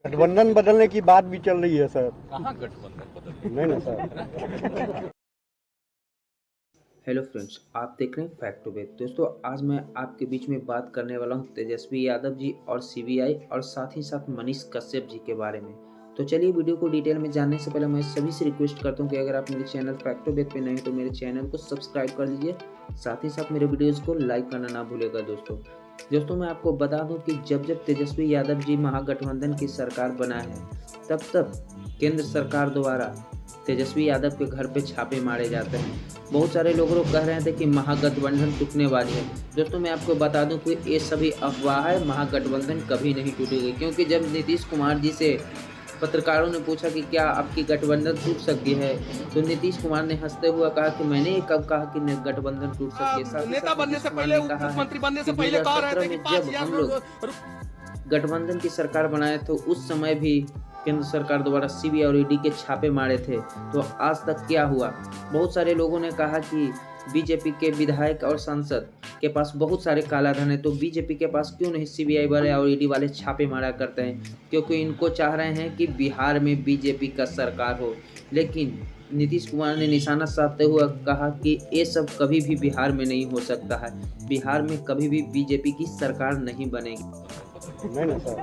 गठबंधन बदलने की बात भी चल रही है सर। कहाँ गठबंधन बदल? नहीं ना सर। हेलो फ्रेंड्स, आप देख रहे हैं फैक्ट टू फैक्ट। दोस्तों, आज मैं आपके बीच में बात करने वाला हूं तेजस्वी यादव जी और सीबीआई और साथ ही साथ मनीष कश्यप जी के बारे में। तो चलिए, वीडियो को डिटेल में जानने से पहले मैं सभी से रिक्वेस्ट करता हूं कि अगर आप मेरे चैनल फैक्ट टू फैक्ट पे नए हैं तो मेरे चैनल को सब्सक्राइब कर लीजिए, साथ ही साथ मेरे वीडियोज़ को लाइक करना ना भूलेगा। दोस्तों मैं आपको बता दूं कि जब जब तेजस्वी यादव जी महागठबंधन की सरकार बना है, तब केंद्र सरकार द्वारा तेजस्वी यादव के घर पे छापे मारे जाते हैं। बहुत सारे लोग कह रहे थे कि महागठबंधन टूटने वाली है। दोस्तों मैं आपको बता दूं कि ये सभी अफवाह है, महागठबंधन कभी नहीं टूटेगी। क्योंकि जब नीतीश कुमार जी से पत्रकारों ने पूछा कि क्या आपकी गठबंधन टूट सकती है, तो नीतीश कुमार ने हंसते हुए कहा कि मैंने कब कहा कि गठबंधन टूट सकती है। नेता बनने से पहले, मुख्यमंत्री बनने से पहले कह रहे थे कि 2017 में जब हम लोग गठबंधन की सरकार बनाए तो उस समय भी केंद्र सरकार द्वारा सीबीआई और ईडी के छापे मारे थे। तो आज तक क्या हुआ? बहुत सारे लोगों ने कहा कि बीजेपी के विधायक और सांसद के पास बहुत सारे काला धन है, तो बीजेपी के पास क्यों नहीं सीबीआई वाले और ईडी वाले छापे मारा करते हैं? क्योंकि इनको चाह रहे हैं कि बिहार में बीजेपी का सरकार हो। लेकिन नीतीश कुमार ने निशाना साधते हुए कहा कि ये सब कभी भी बिहार में नहीं हो सकता है, बिहार में कभी भी बीजेपी की सरकार नहीं बनेगी। नहीं ना सर।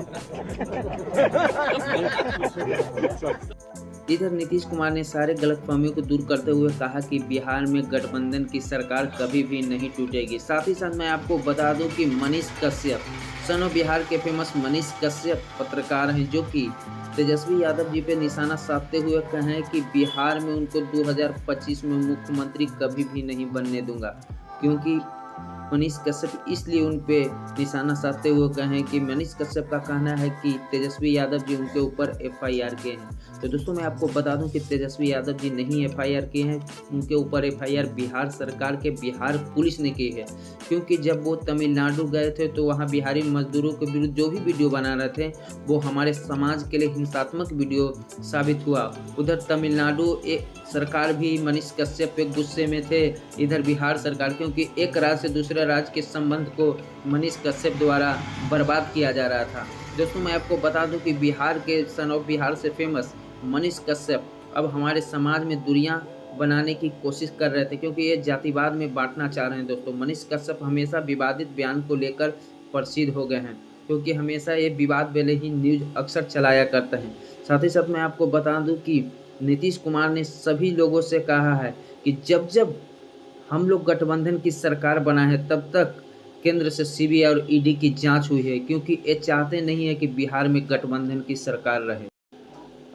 इधर नीतीश कुमार ने सारे गलतफहमियों को दूर करते हुए कहा कि बिहार में गठबंधन की सरकार कभी भी नहीं टूटेगी। साथ ही साथ मैं आपको बता दूं कि मनीष कश्यप, सन ऑफ बिहार के फेमस मनीष कश्यप पत्रकार हैं, जो कि तेजस्वी यादव जी पे निशाना साधते हुए कहें कि बिहार में उनको 2025 में मुख्यमंत्री कभी भी नहीं बनने दूंगा। क्योंकि मनीष कश्यप इसलिए उन पे निशाना साधते हुए कहें कि मनीष कश्यप का कहना है कि तेजस्वी यादव जी उनके ऊपर एफआईआर किए हैं। तो दोस्तों मैं आपको बता दूं कि तेजस्वी यादव जी नहीं एफआईआर किए हैं, उनके ऊपर एफआईआर बिहार सरकार के बिहार पुलिस ने की है। क्योंकि जब वो तमिलनाडु गए थे तो वहाँ बिहारी मजदूरों के विरुद्ध जो भी वीडियो बना रहे थे वो हमारे समाज के लिए हिंसात्मक वीडियो साबित हुआ। उधर तमिलनाडु सरकार भी मनीष कश्यप पे गुस्से में थे, इधर बिहार सरकार, क्योंकि एक राज्य से दूसरे राज्य के संबंध को मनीष कश्यप द्वारा बर्बाद किया जा रहा था। दोस्तों मैं आपको बता दूं कि बिहार के सन ऑफ बिहार से फेमस मनीष कश्यप अब हमारे समाज में दूरियां बनाने की कोशिश कर रहे थे, क्योंकि ये जातिवाद में बांटना चाह रहे हैं। दोस्तों मनीष कश्यप हमेशा विवादित बयान को लेकर प्रसिद्ध हो गए हैं, क्योंकि हमेशा ये विवाद वाले ही न्यूज अक्सर चलाया करते हैं। साथ ही साथ मैं आपको बता दूं कि नीतीश कुमार ने सभी लोगों से कहा है कि जब जब हम लोग गठबंधन की सरकार बना है तब तक केंद्र से सीबीआई और ईडी की जांच हुई है, क्योंकि ये चाहते नहीं है कि बिहार में गठबंधन की सरकार रहे।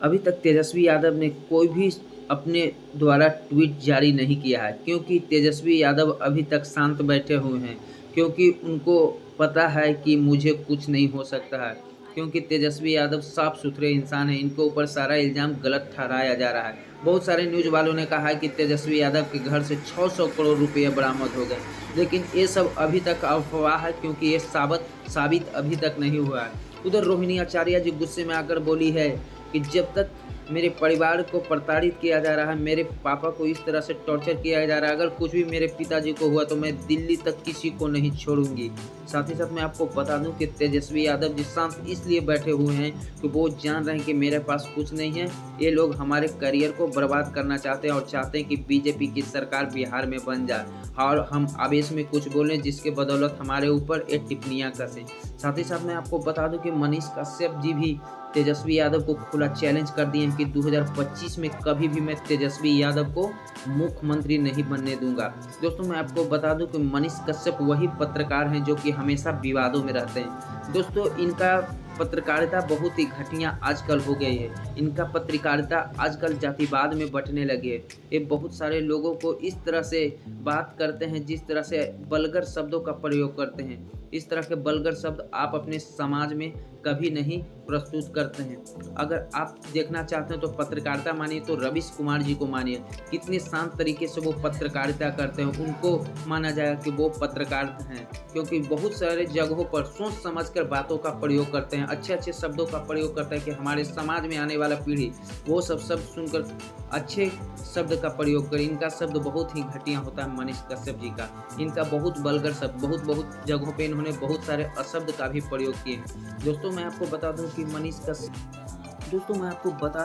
अभी तक तेजस्वी यादव ने कोई भी अपने द्वारा ट्वीट जारी नहीं किया है, क्योंकि तेजस्वी यादव अभी तक शांत बैठे हुए हैं, क्योंकि उनको पता है कि मुझे कुछ नहीं हो सकता है। क्योंकि तेजस्वी यादव साफ सुथरे इंसान हैं, इनके ऊपर सारा इल्ज़ाम गलत ठहराया जा रहा है। बहुत सारे न्यूज़ वालों ने कहा है कि तेजस्वी यादव के घर से 600 करोड़ रुपये बरामद हो गए, लेकिन ये सब अभी तक अफवाह है, क्योंकि ये साबित अभी तक नहीं हुआ है। उधर रोहिणी आचार्य जी गुस्से में आकर बोली है कि जब तक मेरे परिवार को प्रताड़ित किया जा रहा है, मेरे पापा को इस तरह से टॉर्चर किया जा रहा है, अगर कुछ भी मेरे पिताजी को हुआ तो मैं दिल्ली तक किसी को नहीं छोड़ूंगी। साथ ही साथ मैं आपको बता दूं कि तेजस्वी यादव जी शांत इसलिए बैठे हुए हैं कि वो जान रहे हैं कि मेरे पास कुछ नहीं है, ये लोग हमारे करियर को बर्बाद करना चाहते हैं और चाहते हैं कि बीजेपी की सरकार बिहार में बन जाए और हम आवेश में कुछ बोलें जिसके बदौलत हमारे ऊपर एक टिप्पणियाँ कसें। साथ ही साथ मैं आपको बता दूं कि मनीष कश्यप जी भी तेजस्वी यादव को खुला चैलेंज कर दिए हैं कि 2025 में कभी भी मैं तेजस्वी यादव को मुख्यमंत्री नहीं बनने दूंगा। दोस्तों मैं आपको बता दूं कि मनीष कश्यप वही पत्रकार हैं जो कि हमेशा विवादों में रहते हैं। दोस्तों इनका पत्रकारिता बहुत ही घटिया आजकल हो गई है, इनका पत्रकारिता आजकल जातिवाद में बंटने लगी है। ये बहुत सारे लोगों को इस तरह से बात करते हैं, जिस तरह से वल्गर शब्दों का प्रयोग करते हैं, इस तरह के वल्गर शब्द आप अपने समाज में कभी नहीं प्रस्तुत करते हैं। अगर आप देखना चाहते हैं तो पत्रकारिता मानिए तो रवीश कुमार जी को मानिए, कितने शांत तरीके से वो पत्रकारिता करते हैं, उनको माना जाएगा कि वो पत्रकार हैं, क्योंकि बहुत सारे जगहों पर सोच समझकर बातों का प्रयोग करते हैं हैं, अच्छे अच्छे शब्दों का प्रयोग करते हैं कि हमारे समाज में आने वाला पीढ़ी वो सब शब्द सुनकर अच्छे शब्द का प्रयोग करे। इनका शब्द बहुत ही घटिया होता है मनीष कश्यप जी का, इनका बहुत वल्गर शब्द, बहुत जगहों पे इन्होंने बहुत सारे अशब्द का भी प्रयोग किए। दोस्तों मैं आपको बता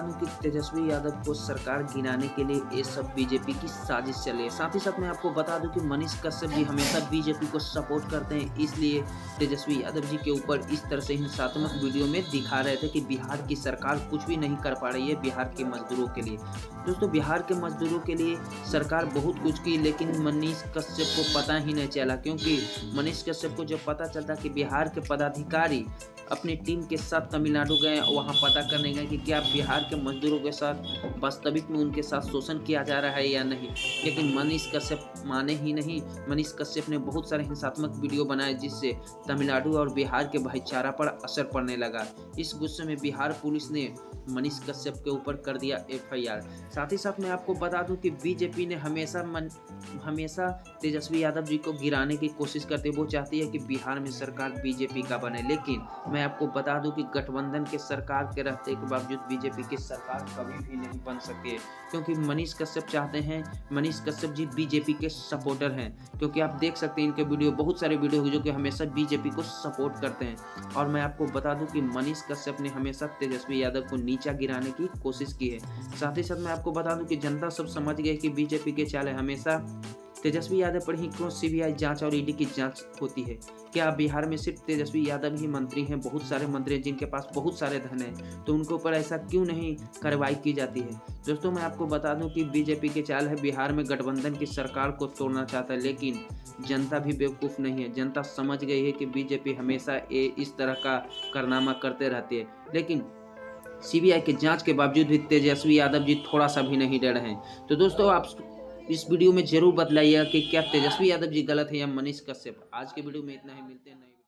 दूं कि तेजस्वी यादव को सरकार गिराने के लिए ये सब बीजेपी की साजिश चली है। साथ ही साथ मैं आपको बता दूं कि मनीष कश्यप जी हमेशा बीजेपी को सपोर्ट करते हैं, इसलिए तेजस्वी यादव जी के ऊपर इस तरह से हिंसात्मक वीडियो में दिखा रहे थे कि बिहार की सरकार कुछ भी नहीं कर पा रही है बिहार के मजदूरों के लिए। दोस्तों बिहार के मजदूरों के लिए सरकार बहुत कुछ की, लेकिन मनीष कश्यप को पता ही नहीं चला, क्योंकि मनीष कश्यप को जब पता चलता कि बिहार के पदाधिकारी अपनी टीम के साथ तमिलनाडु गए, वहां पता करने गए कि क्या बिहार के मजदूरों के साथ वास्तविक में उनके साथ शोषण किया जा रहा है या नहीं, लेकिन मनीष कश्यप माने ही नहीं। मनीष कश्यप ने बहुत सारे हिंसात्मक वीडियो बनाए जिससे तमिलनाडु और बिहार के भाईचारा पर असर पड़ने लगा। इस गुस्से में बिहार पुलिस ने मनीष कश्यप के ऊपर कर दिया FIR। साथ ही साथ मैं आपको बता दूं कि बीजेपी ने हमेशा तेजस्वी यादव जी को गिराने की कोशिश करती है। वो चाहती है कि बिहार में सरकार बीजेपी का बने, लेकिन मैं आपको बता दूं कि गठबंधन के सरकार के रहते के बावजूद बीजेपी की सरकार कभी भी नहीं बन सके, क्योंकि मनीष कश्यप चाहते हैं, मनीष कश्यप जी बीजेपी के सपोर्टर हैं, क्योंकि आप देख सकते हैं इनके वीडियो, बहुत सारे वीडियो जो कि हमेशा बीजेपी को सपोर्ट करते हैं। और मैं आपको बता दूं कि मनीष कश्यप ने हमेशा तेजस्वी यादव को नीचा गिराने की कोशिश की है। साथ ही साथ मैं आपको बता दूं कि जनता सब समझ गई कि बीजेपी के चाल है हमेशा तेजस्वी यादव पर ही क्यों CBI जांच और ED की जांच होती है। क्या बिहार में सिर्फ तेजस्वी यादव ही मंत्री हैं? बहुत सारे मंत्री हैं जिनके पास बहुत सारे धन है, तो उनके ऊपर ऐसा क्यों नहीं कार्रवाई की जाती है। दोस्तों मैं आपको बता दूं कि बीजेपी के चाल है बिहार में गठबंधन की सरकार को तोड़ना चाहता है, लेकिन जनता भी बेवकूफ़ नहीं है। जनता समझ गई है कि बीजेपी हमेशा इस तरह का कारनामा करते रहती है, लेकिन CBI के जांच के बावजूद भी तेजस्वी यादव जी थोड़ा सा भी नहीं डरे हैं। तो दोस्तों आप इस वीडियो में जरूर बतलाइएगा कि क्या तेजस्वी यादव जी गलत है या मनीष कश्यप। आज के वीडियो में इतना ही, मिलते हैं।